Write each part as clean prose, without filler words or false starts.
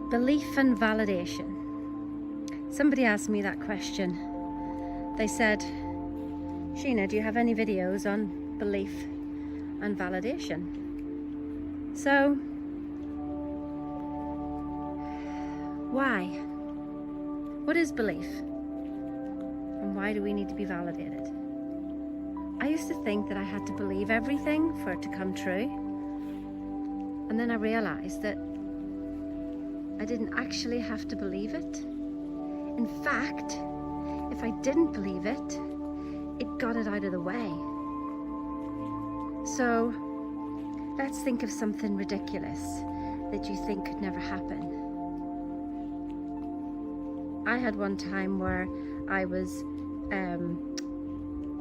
Belief and validation. Somebody asked me that question. They said, Sheena, do you have any videos on belief and validation? So, why? What is belief? And why do we need to be validated? I used to think that I had to believe everything for it to come true. And then I realized that I didn't actually have to believe it. In fact, if I didn't believe it, it got it out of the way. So, let's think of something ridiculous that you think could never happen. I had one time where I was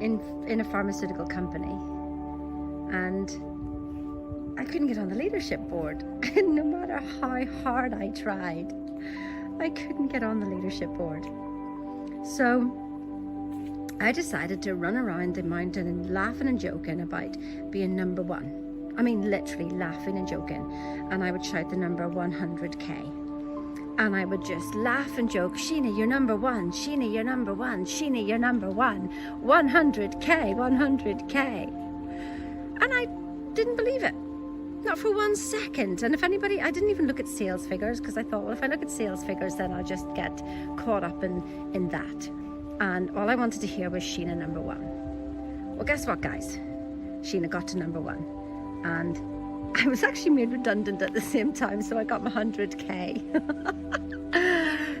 in a pharmaceutical company and I couldn't get on the leadership board. No matter how hard I tried, I couldn't get on the leadership board. So I decided to run around the mountain and laughing and joking about being number one. I mean, literally laughing and joking. And I would shout the number 100K. And I would just laugh and joke, Sheena, you're number one. Sheena, you're number one. Sheena, you're number one. 100K, 100K. And I didn't believe it. Not for 1 second. And if anybody, I didn't even look at sales figures because I thought, well, if I look at sales figures, then I'll just get caught up in that. And all I wanted to hear was Sheena number one. Well, guess what, guys? Sheena got to number one. And I was actually made redundant at the same time, so I got my 100K.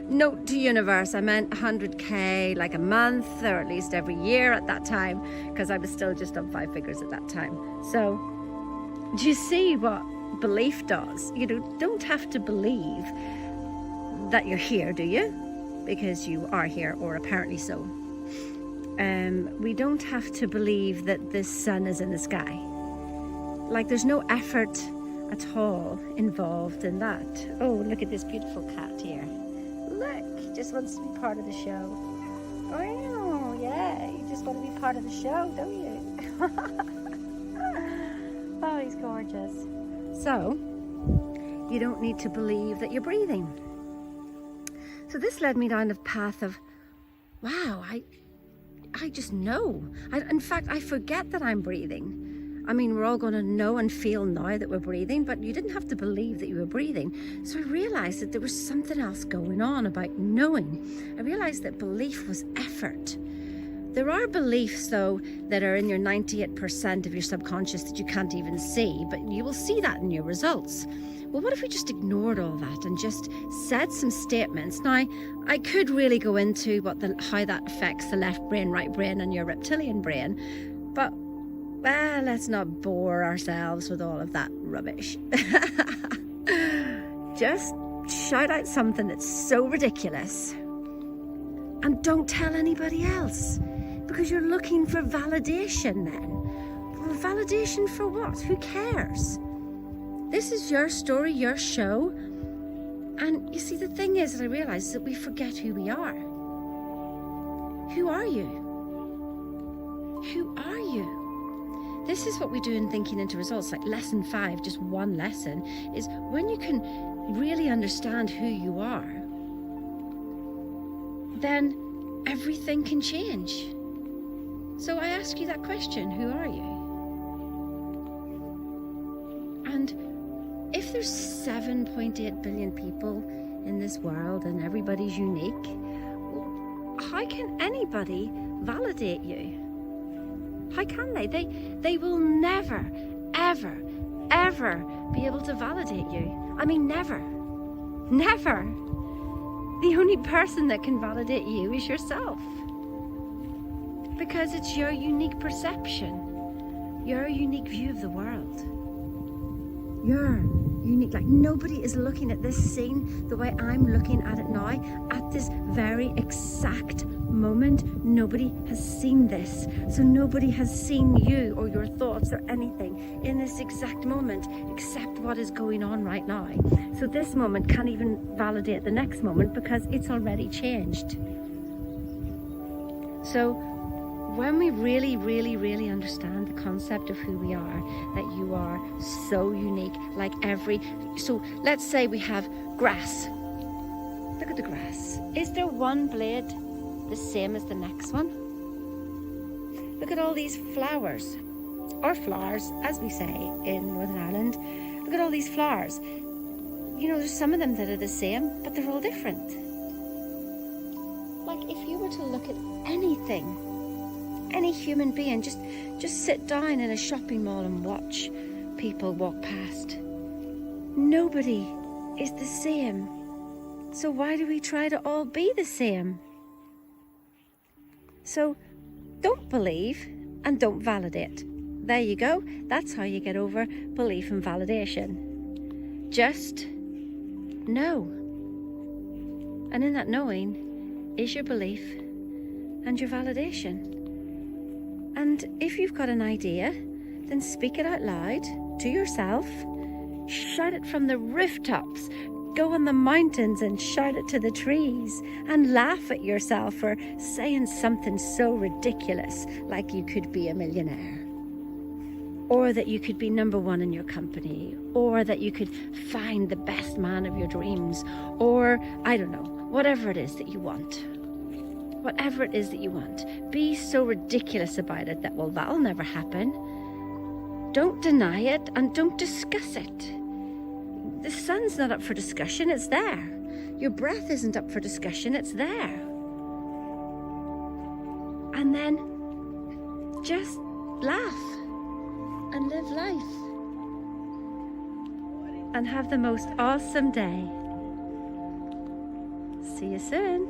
Note to universe, I meant 100K like a month or at least every year at that time, because I was still just on 5 figures at that time. So, do you see what belief does? You don't have to believe that you're here, do you? Because you are here, or apparently so. We don't have to believe that the sun is in the sky. Like, there's no effort at all involved in that. Oh, look at this beautiful cat here. Look, he just wants to be part of the show. Oh, yeah, you just want to be part of the show, don't you? Oh, he's gorgeous. So, you don't need to believe that you're breathing. So this led me down the path of, wow, I just know. In fact, I forget that I'm breathing. I mean, we're all going to know and feel now that we're breathing, but you didn't have to believe that you were breathing. So I realized that there was something else going on about knowing. I realized that belief was effort. There are beliefs, though, that are in your 98% of your subconscious that you can't even see, but you will see that in your results. Well, what if we just ignored all that and just said some statements? Now, I could really go into how that affects the left brain, right brain, and your reptilian brain, but well, let's not bore ourselves with all of that rubbish. Just shout out something that's so ridiculous and don't tell anybody else, because you're looking for validation then. Well, validation for what? Who cares? This is your story, your show. And you see, the thing is that I realize is that we forget who we are. Who are you? Who are you? This is what we do in Thinking into Results, like lesson 5, just one lesson, is when you can really understand who you are, then everything can change. So I ask you that question, who are you? And if there's 7.8 billion people in this world and everybody's unique, well, how can anybody validate you? How can they? They will never, ever, ever be able to validate you. I mean, never. Never. The only person that can validate you is yourself. Because it's your unique perception, your unique view of the world. Your unique, like nobody is looking at this scene the way I'm looking at it now, at this very exact moment. Nobody has seen this. So nobody has seen you or your thoughts or anything in this exact moment except what is going on right now. So this moment can't even validate the next moment because it's already changed. So when we really, really, really understand the concept of who we are, that you are so unique, so let's say we have grass Look at the grass. Is there one blade the same as the next one? Look at all these flowers, or flowers, as we say in Northern Ireland. Look at all these flowers. You know, there's some of them that are the same, but they're all different. Like if you were to look at anything, any human being, just sit down in a shopping mall and watch people walk past. Nobody is the same. So why do we try to all be the same? So don't believe and don't validate. There you go. That's how you get over belief and validation. Just know. And in that knowing is your belief and your validation. And if you've got an idea, then speak it out loud to yourself. Shout it from the rooftops. Go on the mountains and shout it to the trees, and laugh at yourself for saying something so ridiculous, like you could be a millionaire, or that you could be #1 in your company, or that you could find the best man of your dreams, or I don't know, whatever it is that you want. Whatever it is that you want, be so ridiculous about it that, well, that'll never happen. Don't deny it and don't discuss it. The sun's not up for discussion, it's there. Your breath isn't up for discussion, it's there. And then just laugh and live life and have the most awesome day. See you soon.